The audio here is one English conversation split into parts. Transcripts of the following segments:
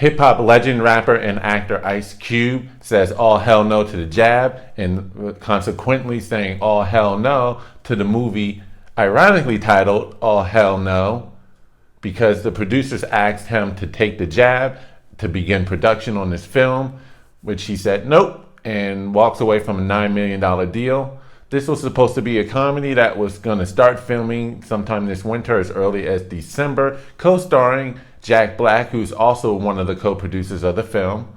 Hip-hop legend, rapper, and actor Ice Cube says all hell no to the jab, and consequently saying all hell no to the movie ironically titled All Hell No, because the producers asked him to take the jab to begin production on this film, which he said nope, and walks away from a $9 million deal. This was supposed to be a comedy that was going to start filming sometime this winter, as early as December, co-starring Jack Black, who's also one of the co-producers of the film.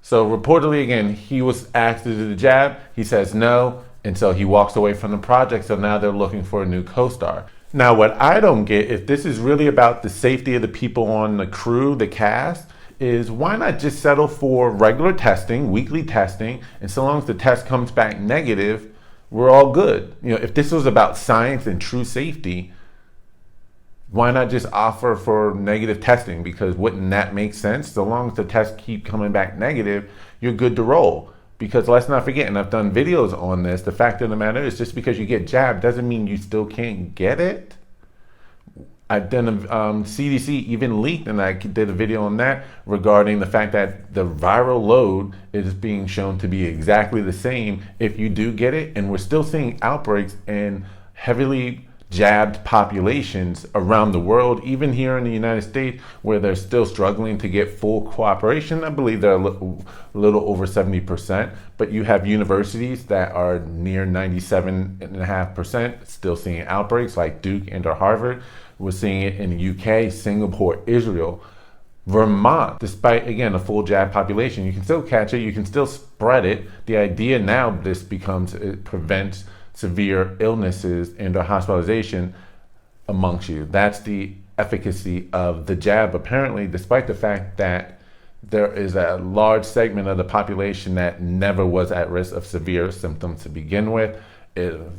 So reportedly, again, he was asked to do the jab. He says no, and so he walks away from the project. So now they're looking for a new co-star. Now, what I don't get, if this is really about the safety of the people on the crew, the cast, is why not just settle for regular testing, weekly testing, and so long as the test comes back negative, we're all good. You know, if this was about science and true safety, why not just offer for negative testing? Because wouldn't that make sense? So long as the tests keep coming back negative, you're good to roll. Because let's not forget, and I've done videos on this, the fact of the matter is just because you get jabbed doesn't mean you still can't get it. I've done CDC even leaked, and I did a video on that regarding the fact that the viral load is being shown to be exactly the same if you do get it, and we're still seeing outbreaks in heavily jabbed populations around the world, even here in the United States, where they're still struggling to get full cooperation. I believe they're a little over 70%, but you have universities that are near 97.5% still seeing outbreaks, like Duke and or Harvard. We're seeing it in the UK, Singapore, Israel, Vermont. Despite, again, a full jab population, you can still catch it, you can still spread it. The idea now, this becomes, it prevents severe illnesses and or hospitalization amongst you. That's the efficacy of the jab, apparently, despite the fact that there is a large segment of the population that never was at risk of severe symptoms to begin with.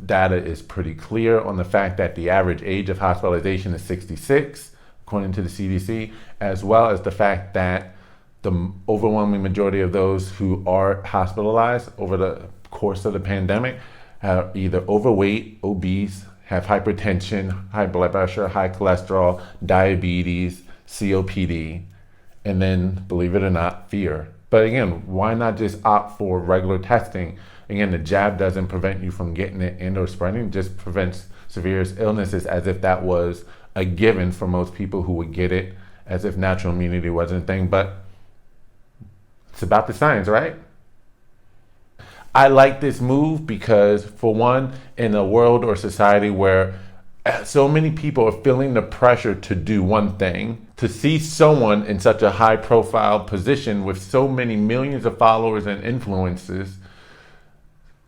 Data is pretty clear on the fact that the average age of hospitalization is 66, according to the CDC, as well as the fact that the overwhelming majority of those who are hospitalized over the course of the pandemic are either overweight, obese, have hypertension, high blood pressure, high cholesterol, diabetes, COPD, and then, believe it or not, fear. But again, why not just opt for regular testing? Again, the jab doesn't prevent you from getting it and or spreading, it just prevents severe illnesses, as if that was a given for most people who would get it, as if natural immunity wasn't a thing. But it's about the science, right? I like this move because, for one, in a world or society where so many people are feeling the pressure to do one thing, to see someone in such a high profile position with so many millions of followers and influences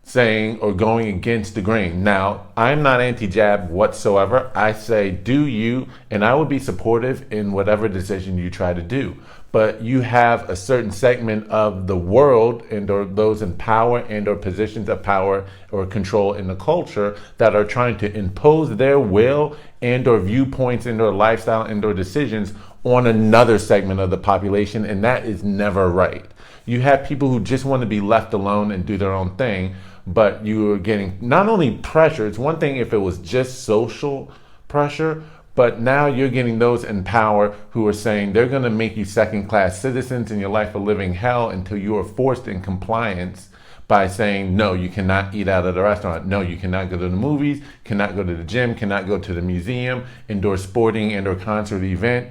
saying or going against the grain. Now, I'm not anti-jab whatsoever. I say do you, and I would be supportive in whatever decision you try to do. But you have a certain segment of the world and or those in power and or positions of power or control in the culture that are trying to impose their will and or viewpoints and or lifestyle and or decisions on another segment of the population, and that is never right. You have people who just want to be left alone and do their own thing, but you are getting not only pressure, it's one thing if it was just social pressure, but now you're getting those in power who are saying they're going to make you second-class citizens in your life a living hell until you are forced in compliance by saying, no, you cannot eat out of the restaurant. No, you cannot go to the movies, cannot go to the gym, cannot go to the museum, indoor sporting and or concert event.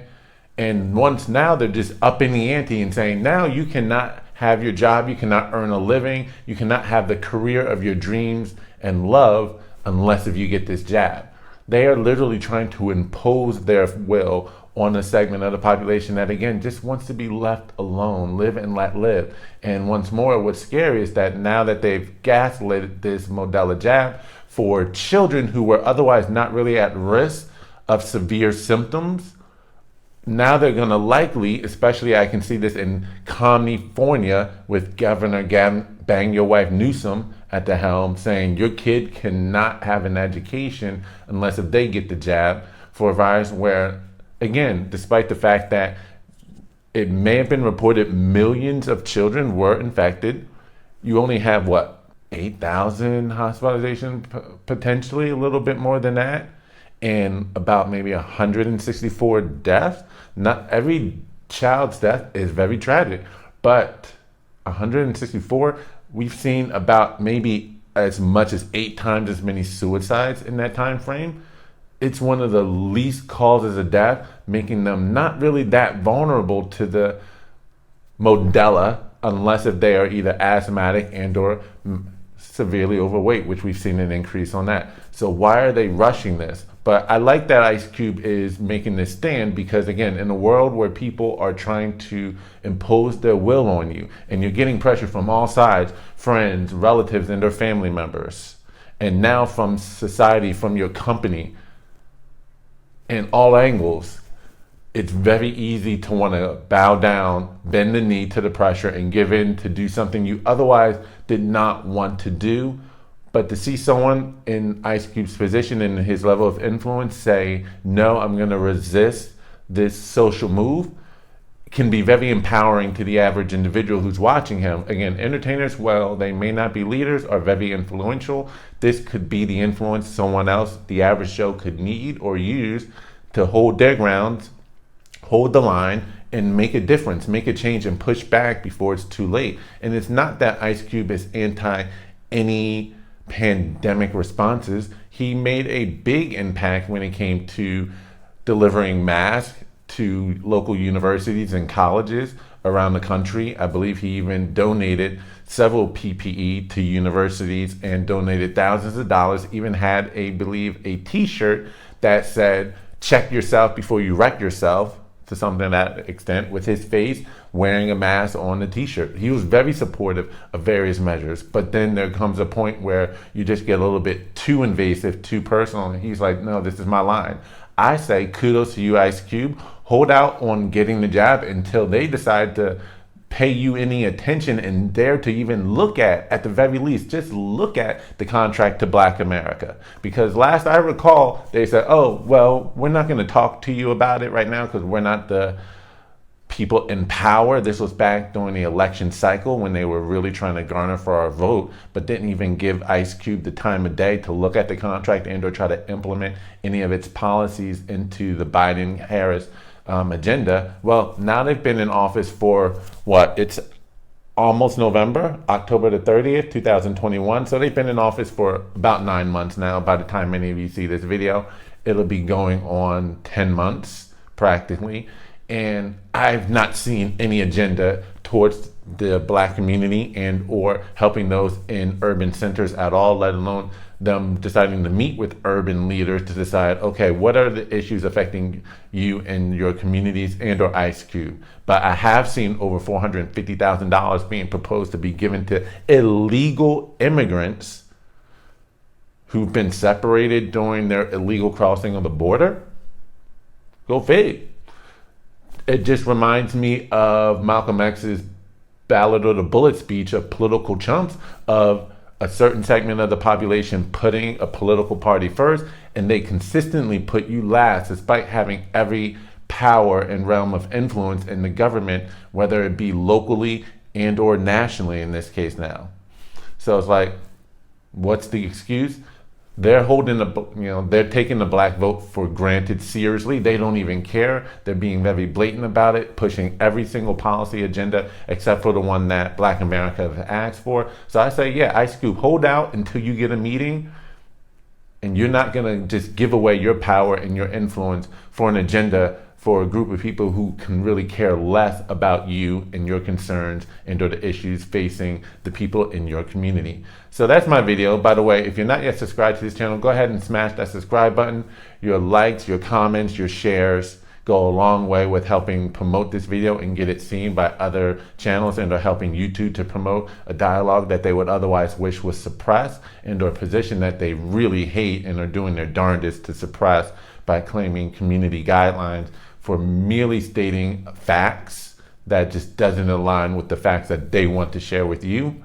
And once now they're just upping the ante and saying, now you cannot have your job, you cannot earn a living, you cannot have the career of your dreams and love unless if you get this jab. They are literally trying to impose their will on a segment of the population that, again, just wants to be left alone, live and let live. And once more, what's scary is that now that they've gaslit this Modelo jab for children who were otherwise not really at risk of severe symptoms, now they're going to likely, especially I can see this in California with Governor Bang Your Wife Newsom at the helm, saying your kid cannot have an education unless if they get the jab, for a virus where, again, despite the fact that it may have been reported millions of children were infected, you only have, 8,000 hospitalizations, potentially a little bit more than that, and about maybe 164 deaths. Not every child's death is very tragic. But 164, we've seen about maybe as much as 8 times as many suicides in that time frame. It's one of the least causes of death, making them not really that vulnerable to the Modella, unless if they are either asthmatic and or severely overweight, which we've seen an increase on that. So why are they rushing this? But I like that Ice Cube is making this stand because, again, in a world where people are trying to impose their will on you and you're getting pressure from all sides, friends, relatives, and their family members, and now from society, from your company, in all angles, it's very easy to want to bow down, bend the knee to the pressure, and give in to do something you otherwise did not want to do. But to see someone in Ice Cube's position and his level of influence say, no, I'm going to resist this social move, can be very empowering to the average individual who's watching him. Again, entertainers, well, they may not be leaders, are very influential. This could be the influence someone else, the average Joe, could need or use to hold their ground, hold the line, and make a difference, make a change, and push back before it's too late. And it's not that Ice Cube is anti any pandemic responses. He made a big impact when it came to delivering masks to local universities and colleges around the country. I believe he even donated several PPE to universities and donated thousands of dollars, even had a t-shirt that said, check yourself before you wreck yourself, to something to that extent, with his face wearing a mask on the t-shirt. He was very supportive of various measures, but then there comes a point where you just get a little bit too invasive, too personal, and he's like, no, this is my line. I say kudos to you, Ice Cube. Hold out on getting the jab until they decide to pay you any attention and dare to even look at the very least, just look at the contract to Black America. Because last I recall, they said, oh, well, we're not going to talk to you about it right now because we're not the people in power. This was back during the election cycle when they were really trying to garner for our vote, but didn't even give Ice Cube the time of day to look at the contract and or try to implement any of its policies into the Biden-Harris agenda. Well, now they've been in office for it's almost November, October the 30th, 2021. So they've been in office for about 9 months now. By the time many of you see this video, it'll be going on 10 months practically. And I've not seen any agenda towards the Black community and or helping those in urban centers at all, let alone them deciding to meet with urban leaders to decide, okay, what are the issues affecting you and your communities and or Ice Cube. But I have seen over $450,000 being proposed to be given to illegal immigrants who've been separated during their illegal crossing of the border. Go fig. It just reminds me of Malcolm X's Ballad of the Bullet speech of political chumps, of a certain segment of the population putting a political party first, and they consistently put you last despite having every power and realm of influence in the government, whether it be locally and or nationally in this case now. So it's like, what's the excuse? They're they're taking the Black vote for granted seriously. They don't even care. They're being very blatant about it, pushing every single policy agenda except for the one that Black America has asked for. So I say, yeah, Ice Cube, hold out until you get a meeting, and you're not going to just give away your power and your influence for an agenda for a group of people who can really care less about you and your concerns and or the issues facing the people in your community. So that's my video. By the way, if you're not yet subscribed to this channel, go ahead and smash that subscribe button. Your likes, your comments, your shares go a long way with helping promote this video and get it seen by other channels and are helping YouTube to promote a dialogue that they would otherwise wish was suppressed and or a position that they really hate and are doing their darndest to suppress by claiming community guidelines for merely stating facts that just doesn't align with the facts that they want to share with you.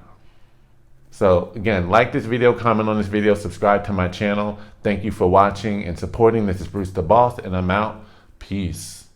So again, like this video, comment on this video, subscribe to my channel. Thank you for watching and supporting. This is Bruce the Boss, and I'm out. Peace.